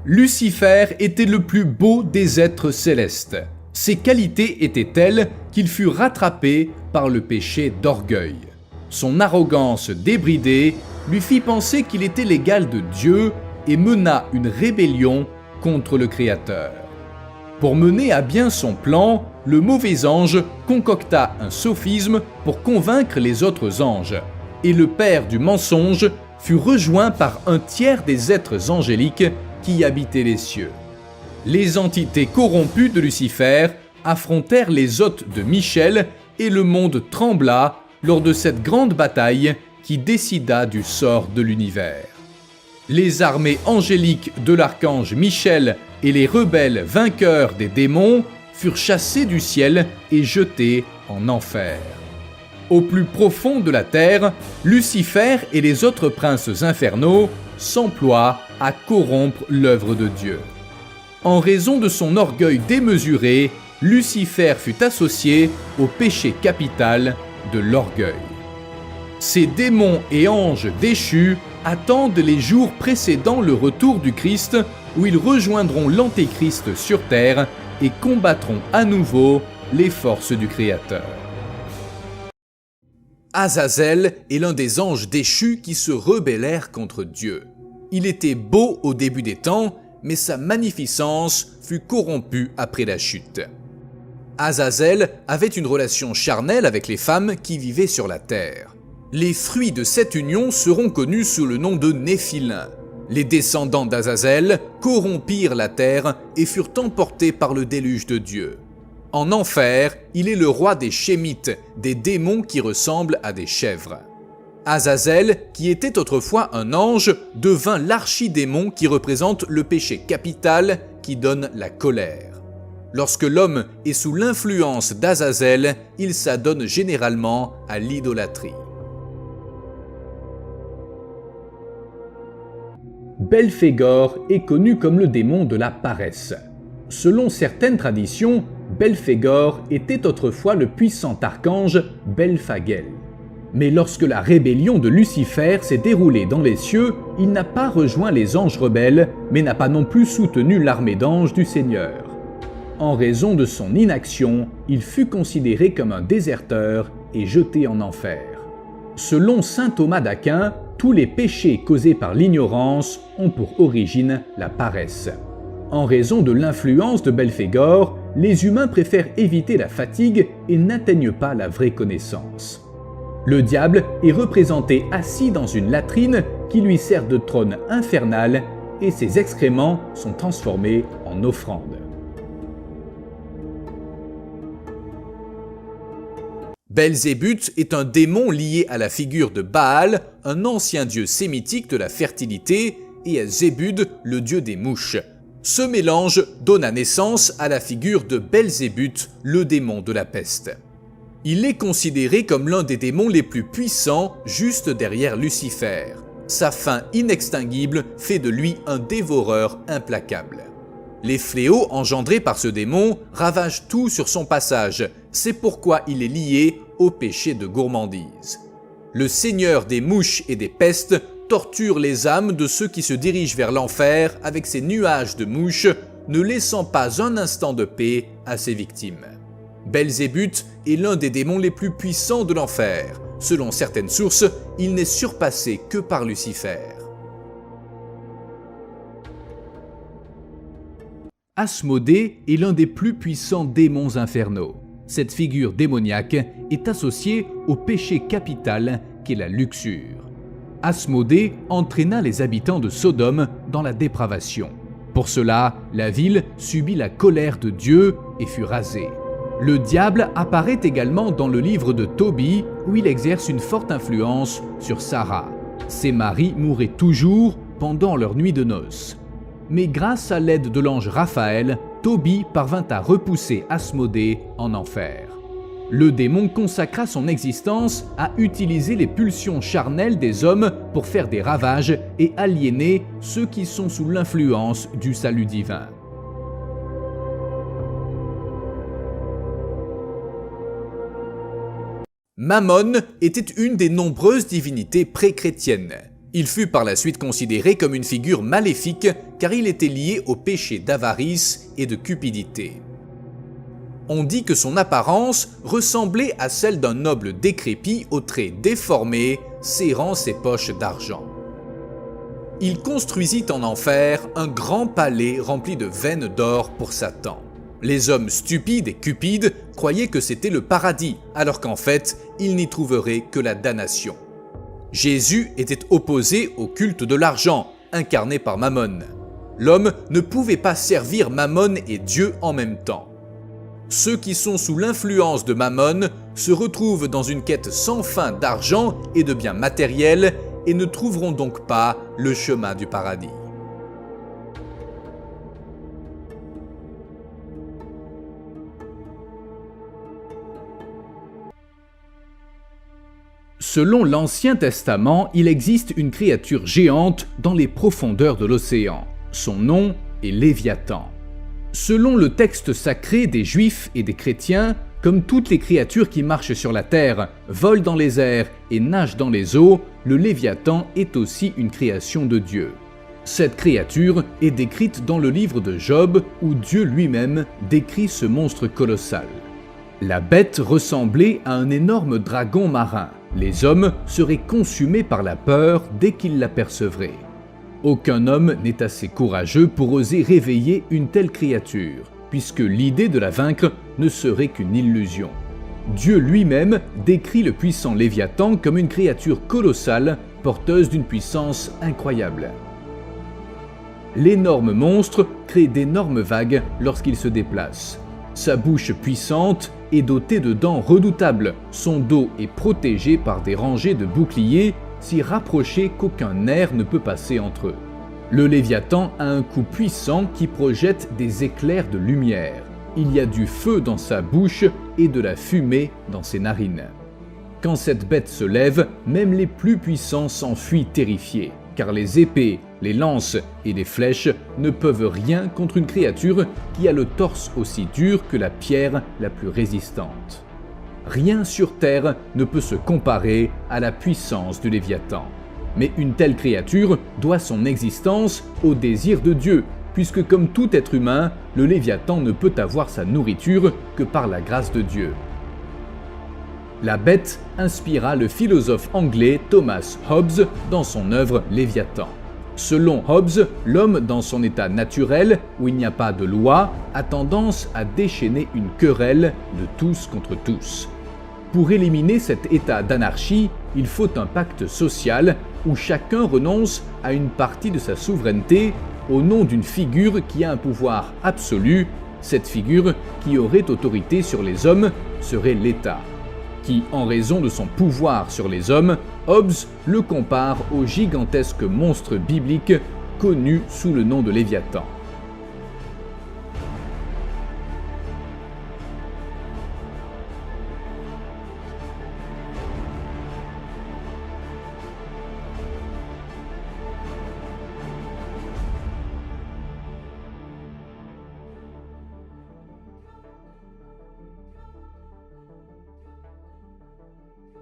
Lucifer était le plus beau des êtres célestes. Ses qualités étaient telles qu'il fut rattrapé par le péché d'orgueil. Son arrogance débridée lui fit penser qu'il était l'égal de Dieu et mena une rébellion contre le Créateur. Pour mener à bien son plan, le mauvais ange concocta un sophisme pour convaincre les autres anges, et le père du mensonge fut rejoint par un tiers des êtres angéliques qui habitaient les cieux. Les entités corrompues de Lucifer affrontèrent les hôtes de Michel et le monde trembla lors de cette grande bataille qui décida du sort de l'univers. Les armées angéliques de l'archange Michel et les rebelles vainqueurs des démons furent chassés du ciel et jetés en enfer. Au plus profond de la terre, Lucifer et les autres princes infernaux s'emploient à corrompre l'œuvre de Dieu. En raison de son orgueil démesuré, Lucifer fut associé au péché capital de l'orgueil. Ces démons et anges déchus attendent les jours précédant le retour du Christ où ils rejoindront l'Antéchrist sur terre et combattront à nouveau les forces du Créateur. Azazel est l'un des anges déchus qui se rebellèrent contre Dieu. Il était beau au début des temps, mais sa magnificence fut corrompue après la chute. Azazel avait une relation charnelle avec les femmes qui vivaient sur la terre. Les fruits de cette union seront connus sous le nom de Néphilins. Les descendants d'Azazel corrompirent la terre et furent emportés par le déluge de Dieu. En enfer, il est le roi des Shémites, des démons qui ressemblent à des chèvres. Azazel, qui était autrefois un ange, devint l'archidémon qui représente le péché capital qui donne la colère. Lorsque l'homme est sous l'influence d'Azazel, il s'adonne généralement à l'idolâtrie. Belphégor est connu comme le démon de la paresse. Selon certaines traditions, Belphégor était autrefois le puissant archange Belphagel. Mais lorsque la rébellion de Lucifer s'est déroulée dans les cieux, il n'a pas rejoint les anges rebelles, mais n'a pas non plus soutenu l'armée d'anges du Seigneur. En raison de son inaction, il fut considéré comme un déserteur et jeté en enfer. Selon saint Thomas d'Aquin, tous les péchés causés par l'ignorance ont pour origine la paresse. En raison de l'influence de Belphégor, les humains préfèrent éviter la fatigue et n'atteignent pas la vraie connaissance. Le diable est représenté assis dans une latrine qui lui sert de trône infernal et ses excréments sont transformés en offrandes. Belzébuth est un démon lié à la figure de Baal, un ancien dieu sémitique de la fertilité, et à Zébud, le dieu des mouches. Ce mélange donna naissance à la figure de Belzébuth, le démon de la peste. Il est considéré comme l'un des démons les plus puissants, juste derrière Lucifer. Sa faim inextinguible fait de lui un dévoreur implacable. Les fléaux engendrés par ce démon ravagent tout sur son passage, c'est pourquoi il est lié au péché de gourmandise. Le seigneur des mouches et des pestes torture les âmes de ceux qui se dirigent vers l'enfer avec ses nuages de mouches, ne laissant pas un instant de paix à ses victimes. Belzébuth est l'un des démons les plus puissants de l'enfer. Selon certaines sources, il n'est surpassé que par Lucifer. Asmodée est l'un des plus puissants démons infernaux. Cette figure démoniaque est associée au péché capital qu'est la luxure. Asmodée entraîna les habitants de Sodome dans la dépravation. Pour cela, la ville subit la colère de Dieu et fut rasée. Le diable apparaît également dans le livre de Tobie où il exerce une forte influence sur Sarah. Ses maris mouraient toujours pendant leur nuit de noces. Mais grâce à l'aide de l'ange Raphaël, Tobie parvint à repousser Asmodée en enfer. Le démon consacra son existence à utiliser les pulsions charnelles des hommes pour faire des ravages et aliéner ceux qui sont sous l'influence du salut divin. Mammon était une des nombreuses divinités pré-chrétiennes. Il fut par la suite considéré comme une figure maléfique car il était lié au péché d'avarice et de cupidité. On dit que son apparence ressemblait à celle d'un noble décrépit aux traits déformés, serrant ses poches d'argent. Il construisit en enfer un grand palais rempli de veines d'or pour Satan. Les hommes stupides et cupides croyaient que c'était le paradis, alors qu'en fait, ils n'y trouveraient que la damnation. Jésus était opposé au culte de l'argent, incarné par Mammon. L'homme ne pouvait pas servir Mammon et Dieu en même temps. Ceux qui sont sous l'influence de Mammon se retrouvent dans une quête sans fin d'argent et de biens matériels et ne trouveront donc pas le chemin du paradis. Selon l'Ancien Testament, il existe une créature géante dans les profondeurs de l'océan. Son nom est Léviathan. Selon le texte sacré des Juifs et des chrétiens, comme toutes les créatures qui marchent sur la terre, volent dans les airs et nagent dans les eaux, le Léviathan est aussi une création de Dieu. Cette créature est décrite dans le livre de Job où Dieu lui-même décrit ce monstre colossal. La bête ressemblait à un énorme dragon marin. Les hommes seraient consumés par la peur dès qu'ils l'apercevraient. Aucun homme n'est assez courageux pour oser réveiller une telle créature, puisque l'idée de la vaincre ne serait qu'une illusion. Dieu lui-même décrit le puissant Léviathan comme une créature colossale, porteuse d'une puissance incroyable. L'énorme monstre crée d'énormes vagues lorsqu'il se déplace. Sa bouche puissante est dotée de dents redoutables, son dos est protégé par des rangées de boucliers si rapprochés qu'aucun nerf ne peut passer entre eux. Le Léviathan a un cou puissant qui projette des éclairs de lumière. Il y a du feu dans sa bouche et de la fumée dans ses narines. Quand cette bête se lève, même les plus puissants s'enfuient terrifiés, car les épées, les lances et les flèches ne peuvent rien contre une créature qui a le torse aussi dur que la pierre la plus résistante. Rien sur terre ne peut se comparer à la puissance du Léviathan. Mais une telle créature doit son existence au désir de Dieu, puisque comme tout être humain, le Léviathan ne peut avoir sa nourriture que par la grâce de Dieu. La bête inspira le philosophe anglais Thomas Hobbes dans son œuvre Léviathan. Selon Hobbes, l'homme dans son état naturel, où il n'y a pas de loi, a tendance à déchaîner une querelle de tous contre tous. Pour éliminer cet état d'anarchie, il faut un pacte social où chacun renonce à une partie de sa souveraineté au nom d'une figure qui a un pouvoir absolu. Cette figure qui aurait autorité sur les hommes serait l'État, qui, en raison de son pouvoir sur les hommes, Hobbes le compare au gigantesque monstre biblique connu sous le nom de Léviathan.